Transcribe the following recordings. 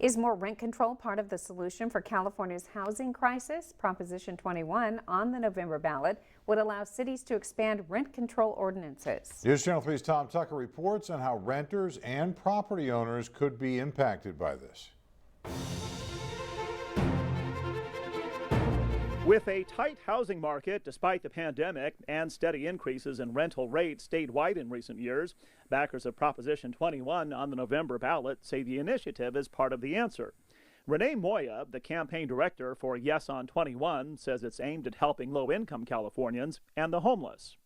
Is more rent control part of the solution for California's housing crisis? Proposition 21 on the November ballot would allow cities to expand rent control ordinances. News Channel 3's Tom Tucker reports on how renters and property owners could be impacted by this. With a tight housing market despite the pandemic and steady increases in rental rates statewide in recent years, backers of Proposition 21 on the November ballot say the initiative is part of the answer. Renee Moya, the campaign director for Yes on 21, says it's aimed at helping low-income Californians and the homeless.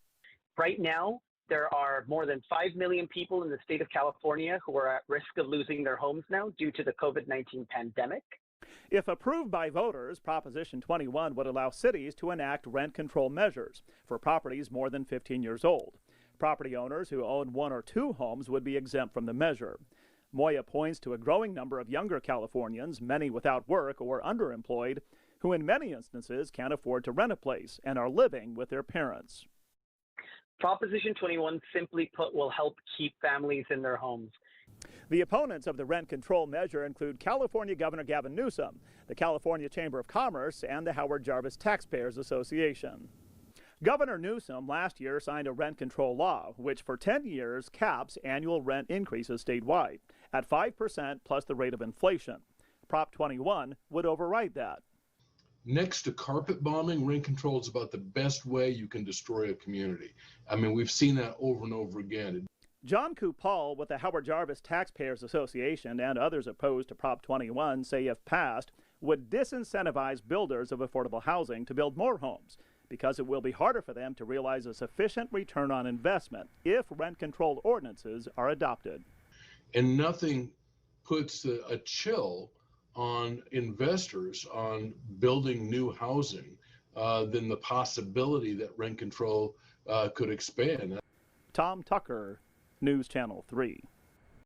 Right now, there are more than 5 million people in the state of California who are at risk of losing their homes now due to the COVID-19 pandemic. If approved by voters, Proposition 21 would allow cities to enact rent control measures for properties more than 15 years old. Property owners who own 1 or 2 homes would be exempt from the measure. Moya points to a growing number of younger Californians, many without work or underemployed, who in many instances can't afford to rent a place and are living with their parents. Proposition 21, simply put, will help keep families in their homes. The opponents of the rent control measure include California Governor Gavin Newsom, the California Chamber of Commerce, and the Howard Jarvis Taxpayers Association. Governor Newsom last year signed a rent control law, which for 10 years caps annual rent increases statewide at 5% plus the rate of inflation. Prop 21 would override that. Next to carpet bombing, rent control is about the best way you can destroy a community. I mean, we've seen that over and over again. John Kupal with the Howard Jarvis Taxpayers Association and others opposed to Prop 21 say if passed, would disincentivize builders of affordable housing to build more homes because it will be harder for them to realize a sufficient return on investment if rent-controlled ordinances are adopted. And nothing puts a chill on investors on building new housing than the possibility that rent control could expand. Tom Tucker, News Channel 3.